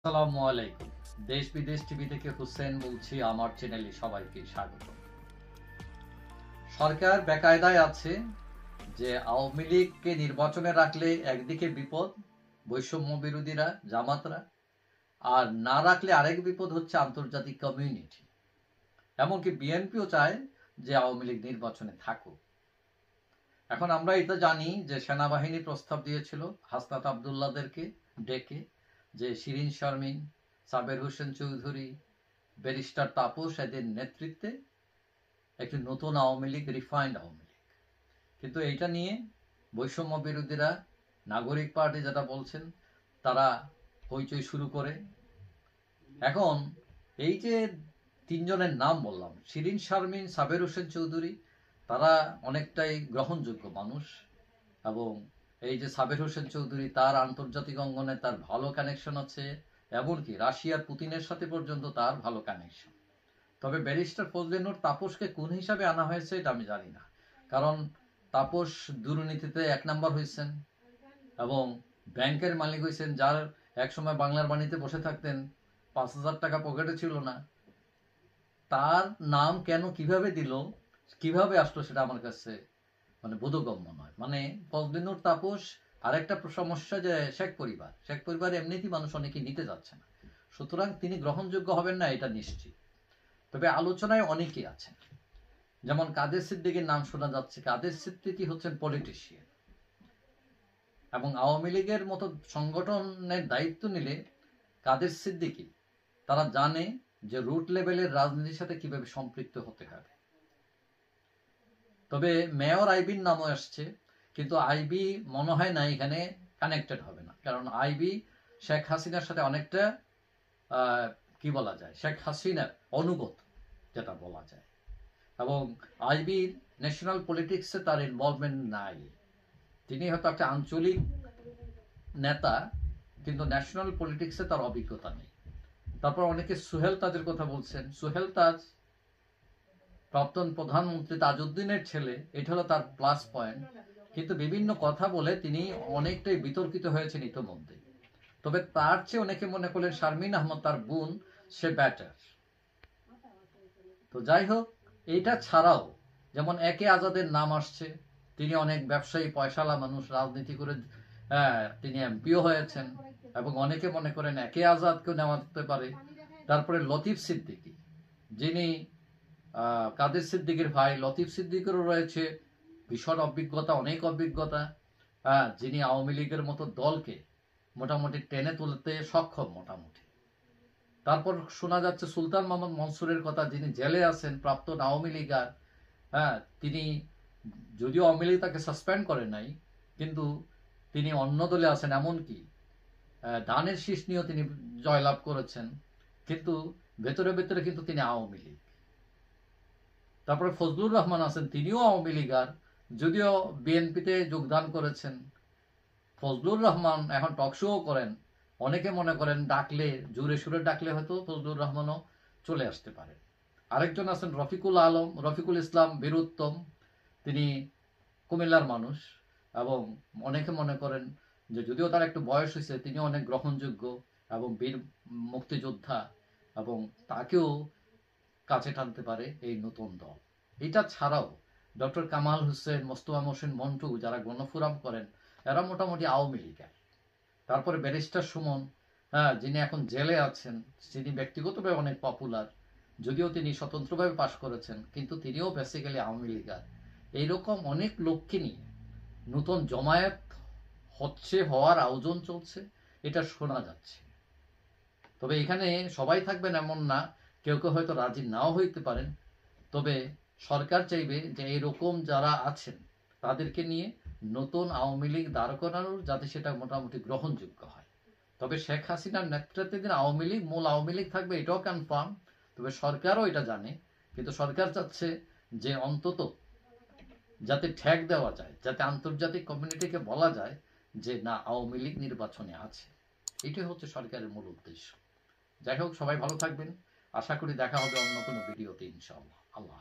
আসসালামু আলাইকুম। দেশ বিদেশ টিভি থেকে হুসেন বলছি। আমার চ্যানেলে সবাইকে স্বাগত। সরকার বেকায়দায় আছে যে আওয়ামী লীগকে নির্বাচনে রাখলে একদিকে বিপদ বৈষম্য বিরোধীরা, জামাতরা, আর না রাখলে আরেক বিপদ হচ্ছে আন্তর্জাতিক কমিউনিটি। এমনকি বিএনপিও চায় যে আওয়ামী লীগ নির্বাচনে থাকুক। এখন আমরা এটা জানি যে সেনাবাহিনী প্রস্তাব দিয়েছিল হাসনাত আবদুল্লাহদেরকে ডেকে, যে শিরিন শারমিন, সাবের হোসেন চৌধুরী, ব্যারিস্টার তাপস এদের নেতৃত্বে একটি নতুন আওয়ামী লীগ, রিফাইন্ড আওয়ামী লীগ। কিন্তু এইটা নিয়ে বৈষম্য বিরোধীরা, নাগরিক পার্টি যেটা বলছেন, তারা হইচই শুরু করে। এখন এই যে তিনজনের নাম বললাম, শিরিন শারমিন, সাবের হোসেন চৌধুরী, তারা অনেকটাই গ্রহণযোগ্য মানুষ। এবং এই যে সাবের হোসেন চৌধুরী, তার আন্তর্জাতিক অঙ্গনে তার ভালো কানেকশন আছে, এমনকি রাশিয়ার পুতিনের সাথে পর্যন্ত তার ভালো কানেকশন। তবে ব্যারিস্টার ফজলে নূর তাপসকে কোন হিসাবে আনা হয়েছে এটা আমি জানি না। কারণ তাপস দুর্নীতিতে 1 নাম্বার হয়েছেন এবং ব্যাংকের মালিক হয়েছেন, যার একসময় বাংলার বাণীতে বসে থাকতেন, 5,000 টাকা পকেটে ছিল না। তার নাম কেন, কিভাবে দিল, কিভাবে আসলো, সেটা আমার কাছে বোধগম্য নয়। ফজলে নূর তাপস, আরেকটা সমস্যা যে শেখ পরিবার এমনিতেই মানুষ অনেকে নিতে যাচ্ছে না, সুতরাং তিনি গ্রহণযোগ্য হবেন না, এটা নিশ্চিত। তবে আলোচনায় অনেকেই আছেন, যেমন কাদের সিদ্দিকীর নাম শোনা যাচ্ছে। কাদের সিদ্দিকী হচ্ছেন পলিটিশিয়ান, এবং আওয়ামী লীগের মতো সংগঠনের দায়িত্ব নিলে কাদের সিদ্দিকী, তারা জানে যে রুট লেভেলের রাজনীতির সাথে কিভাবে সম্পৃক্ত হতে হবে। তবে মেয়র আইবির নামও আসছে, কিন্তু আইবি মনে হয় না এখানে কানেক্টেড হবে না, কারণ আইবি শেখ হাসিনার সাথে অনেকটা কি বলা যায়, শেখ হাসিনার অনুগত যেটা বলা যায়। এবং আইবির ন্যাশনাল পলিটিক্সে তার ইনভলভমেন্ট নাই। তিনি হয়তো একটা আঞ্চলিক নেতা, কিন্তু ন্যাশনাল পলিটিক্সে তার অভিজ্ঞতা নেই। তারপর অনেকে সোহেল তাজের কথা বলছেন। সোহেল তাজ প্রাক্তন প্রধানমন্ত্রী তাজউদ্দিনের ছেলে, এটা হলো তার প্লাস পয়েন্ট, কিন্তু বিভিন্ন কথা বলে তিনি অনেকটাই বিতর্কিত হয়েছেন ইতোমধ্যে। তবে তার চেয়ে অনেকে মনে করলেন শারমিন আহমদ, তার বোন, সে ব্যাটার। তো যাই হোক, এইটা ছাড়াও যেমন একে আজাদের নাম আসছে, তিনি অনেক ব্যবসায়ী, পয়সালা মানুষ, রাজনীতি করে তিনি এমপিও হয়েছেন, এবং অনেকে মনে করেন একে আজাদকেও নেওয়া যেতে পারে। তারপরে লতিফ সিদ্দিকী, যিনি কাদের সিদ্দিকীর ভাই, লতিফ সিদ্দিকেরও রয়েছে ভীষণ অভিজ্ঞতা, অনেক অভিজ্ঞতা, যিনি আওয়ামী লীগের মতো দলকে মোটামুটি টেনে তুলতে সক্ষম মোটামুটি। তারপর শোনা যাচ্ছে সুলতান মোহাম্মদ মনসুরের কথা, যিনি জেলে আছেন, প্রাক্তন আওয়ামী লীগার। তিনি যদিও আওয়ামী লীগ তাকে সাসপেন্ড করে নাই, কিন্তু তিনি অন্য দলে আছেন, এমনকি ধানের শীষ নিয়েও তিনি জয়লাভ করেছেন, কিন্তু ভেতরে ভেতরে কিন্তু তিনি আওয়ামী লীগ। তারপরে ফজলুর রহমান আছেন, তিনিও আওয়ামী লীগার, যদিও বিএনপিতে যোগদান করেছেন। ফজলুর রহমান এখন টকশো করেন, অনেকে মনে করেন ডাকলে, জোরে সুরে ডাকলে হয়তো ফজলুর রহমানও চলে আসতে পারে। আরেকজন আছেন রফিকুল ইসলাম বীরুত্তম, তিনি কুমিল্লার মানুষ, এবং অনেকে মনে করেন যে যদিও তার একটু বয়স হয়েছে, তিনি অনেক গ্রহণযোগ্য এবং বীর মুক্তিযোদ্ধা, এবং তাকেও কাছে টানতে পারে এই নতুন দল। এটা ছাড়াও ডক্টর কামাল হোসেন, মোস্তফা মোহসিন মন্টু, যারা গণফোরাম করেন, এরা মোটামুটি আওয়ামী লীগের। তারপরে ব্যারিস্টার সুমন, যিনি এখন জেলে আছেন, তিনি ব্যক্তিগতভাবে অনেক পপুলার, যদিও তিনি স্বতন্ত্রভাবে পাশ করেছেন, কিন্তু তিনিও বেসিক্যালি আওয়ামী লীগার। এইরকম অনেক লোককে নিয়ে নতুন জমায়েত হওয়ার আয়োজন চলছে, এটা শোনা যাচ্ছে। তবে এখানে সবাই থাকবেন এমন না, কেউ কেউ হয়তো রাজি নাও হইতে পারেন। তবে সরকার চাইবে যে এইরকম যারা আছেন তাদেরকে নিয়ে নতুন আওয়ামী লীগ দাঁড় করানোর, যাতে সেটা মোটামুটি গ্রহণযোগ্য হয়। তবে শেখ হাসিনার নেতৃত্বাধীন আওয়ামী লীগ, মূল আওয়ামী লীগ থাকবে, এটাও কনফার্ম। তবে সরকারও এটা জানে, কিন্তু সরকার চাচ্ছে যে অন্তত যাতে ঠেক দেওয়া যায়, যাতে আন্তর্জাতিক কমিউনিটিকে বলা যায় যে না, আওয়ামী লীগ নির্বাচনে আছে। এটাই হচ্ছে সরকারের মূল উদ্দেশ্য। যাই হোক, সবাই ভালো থাকবেন। আশা করি দেখা হবে অন্য কোনো ভিডিওতে, ইনশাআল্লাহ। আল্লাহ।